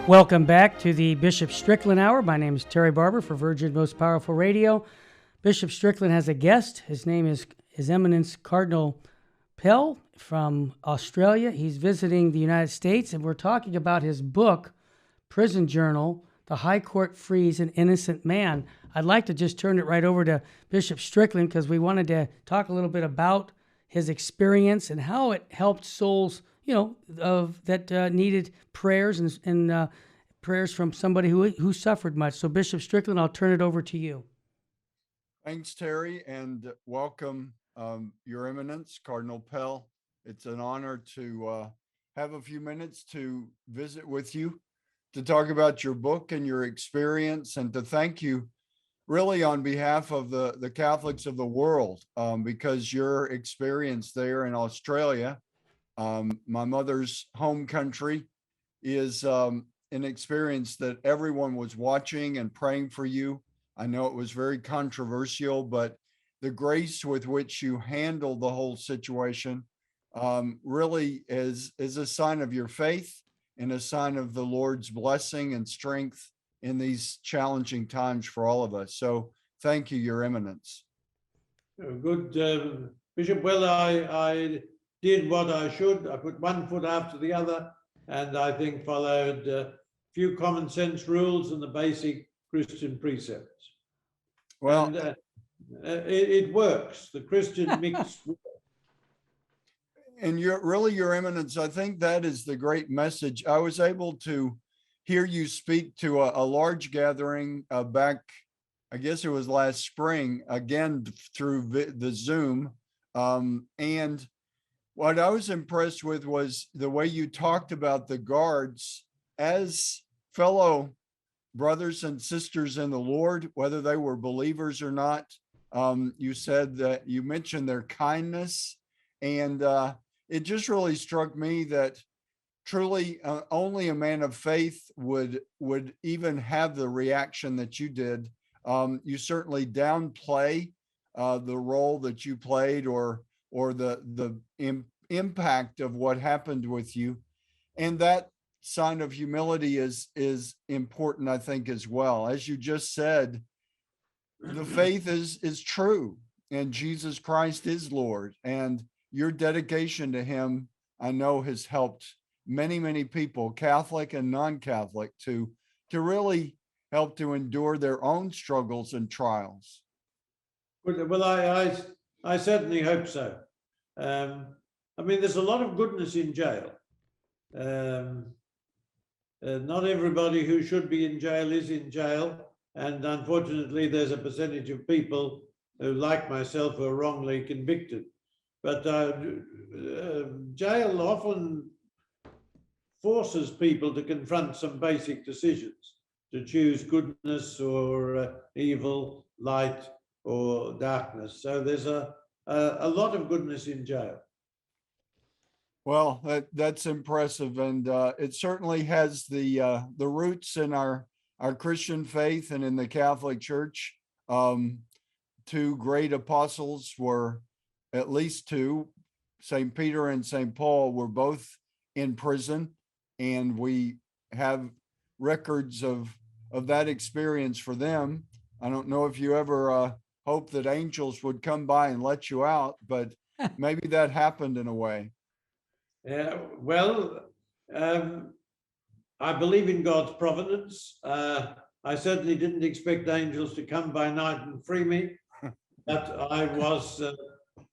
Welcome back to the Bishop Strickland Hour. My name is Terry Barber for Virgin Most Powerful Radio. Bishop Strickland has a guest. His name is His Eminence Cardinal Pell from Australia. He's visiting the United States, and we're talking about his book, Prison Journal, The High Court Frees an Innocent Man. I'd like to just turn it right over to Bishop Strickland because we wanted to talk a little bit about his experience and how it helped souls that needed prayers and prayers from somebody who suffered much. So, Bishop Strickland, I'll turn it over to you. Thanks, Terry, and welcome, Your Eminence, Cardinal Pell. It's an honor to have a few minutes to visit with you, to talk about your book and your experience, and to thank you really on behalf of the Catholics of the world, because your experience there in Australia, my mother's home country, is an experience that everyone was watching and praying for you. I know it was very controversial, but the grace with which you handled the whole situation really is a sign of your faith and a sign of the Lord's blessing and strength in these challenging times for all of us. So thank you, Your Eminence. Good, Bishop. Well, I did what I should. I put one foot after the other, and I think followed a few common sense rules and the basic Christian precepts. Well, and, it works. The Christian mix. And Your Eminence, I think that is the great message. I was able to hear you speak to a large gathering back, I guess it was last spring, again through the Zoom. And what I was impressed with was the way you talked about the guards as fellow brothers and sisters in the Lord, whether they were believers or not. You said that you mentioned their kindness, and it just really struck me that truly only a man of faith would even have the reaction that you did. You certainly downplay the role that you played or the impact of what happened with you, and that sign of humility is important, I think, as well. As you just said, the faith is true, and Jesus Christ is Lord, and your dedication to him, I know, has helped many people, Catholic and non-Catholic, to really help to endure their own struggles and trials. Well, I certainly hope so. I mean, there's a lot of goodness in jail. Not everybody who should be in jail is in jail, and unfortunately there's a percentage of people who, like myself, are wrongly convicted. But jail often forces people to confront some basic decisions, to choose goodness or evil, light or darkness. So there's a lot of goodness in jail. Well, that's impressive, and it certainly has the roots in our Christian faith and in the Catholic Church. Two great apostles were, at least two, St. Peter and St. Paul, were both in prison, and we have records of that experience for them. I don't know if you ever hope that angels would come by and let you out, but maybe that happened in a way. Well, I believe in God's providence. I certainly didn't expect angels to come by night and free me, but I was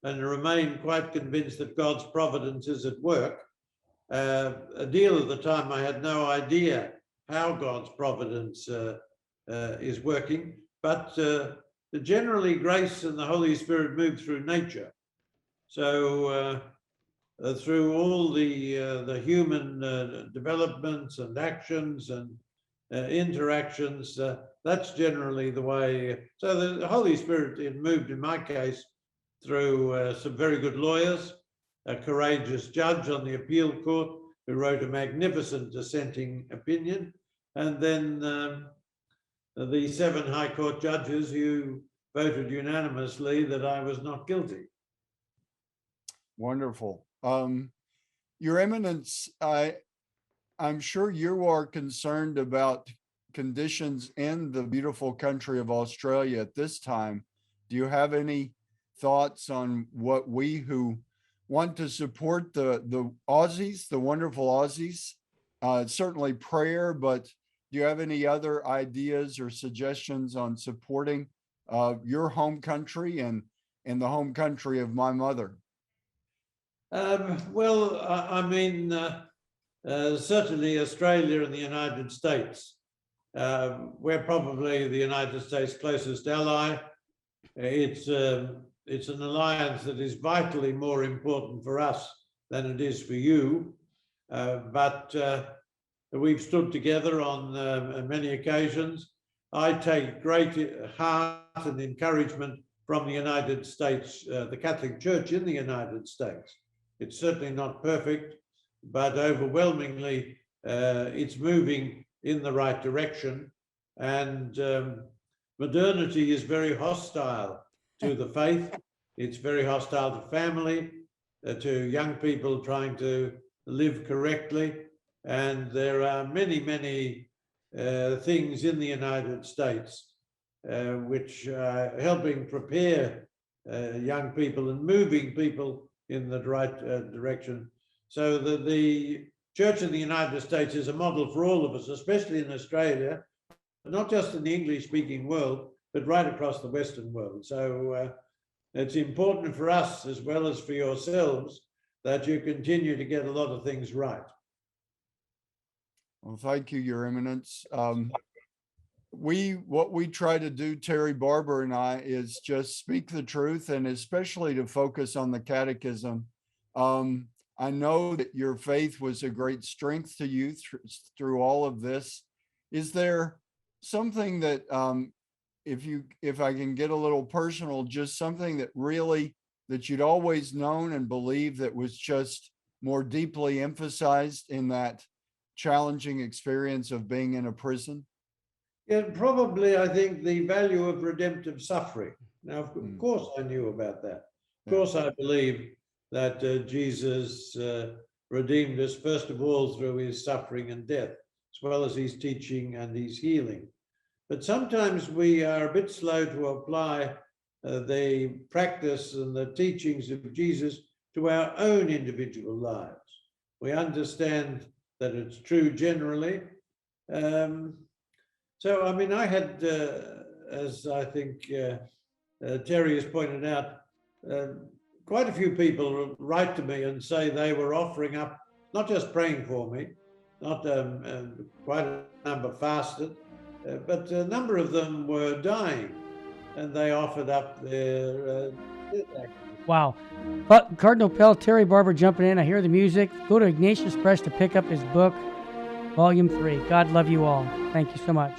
and remain quite convinced that God's providence is at work. A deal of the time I had no idea how God's providence is working, but generally grace and the Holy Spirit move through nature. So through all the human developments and actions and interactions, that's generally the way. So the Holy Spirit moved in my case through some very good lawyers, a courageous judge on the appeal court who wrote a magnificent dissenting opinion, and then the 7 High Court judges who voted unanimously that I was not guilty. Wonderful. Your Eminence, I'm sure you are concerned about conditions in the beautiful country of Australia at this time. Do you have any thoughts on what we who want to support the Aussies, the wonderful Aussies, certainly prayer, but do you have any other ideas or suggestions on supporting your home country and the home country of my mother? Well, I mean, certainly Australia and the United States. We're probably the United States' closest ally. It's an alliance that is vitally more important for us than it is for you. But we've stood together on many occasions. I take great heart and encouragement from the United States, the Catholic Church in the United States. It's certainly not perfect, but overwhelmingly it's moving in the right direction. And modernity is very hostile to the faith. It's very hostile to family, to young people trying to live correctly. And there are many, many things in the United States which are helping prepare young people and moving people in the right direction. So the Church in the United States is a model for all of us, especially in Australia, not just in the English-speaking world, but right across the Western world. So it's important for us, as well as for yourselves, that you continue to get a lot of things right. Well, thank you, Your Eminence. What we try to do, Terry Barber and I, is just speak the truth, and especially to focus on the catechism. I know that your faith was a great strength to you through all of this. Is there something that, if I can get a little personal, just something that really, that you'd always known and believed that was just more deeply emphasized in that challenging experience of being in a prison? Yeah, probably, I think, the value of redemptive suffering. Now, of course, I knew about that. Of course, I believe that Jesus redeemed us, first of all, through his suffering and death, as well as his teaching and his healing. But sometimes we are a bit slow to apply the practice and the teachings of Jesus to our own individual lives. We understand that it's true generally. So, I mean, I had, as I think Terry has pointed out, quite a few people write to me and say they were offering up, not just praying for me, not quite a number fasted, but a number of them were dying, and they offered up their Wow. But Cardinal Pell, Terry Barber jumping in. I hear the music. Go to Ignatius Press to pick up his book, Volume 3. God love you all. Thank you so much.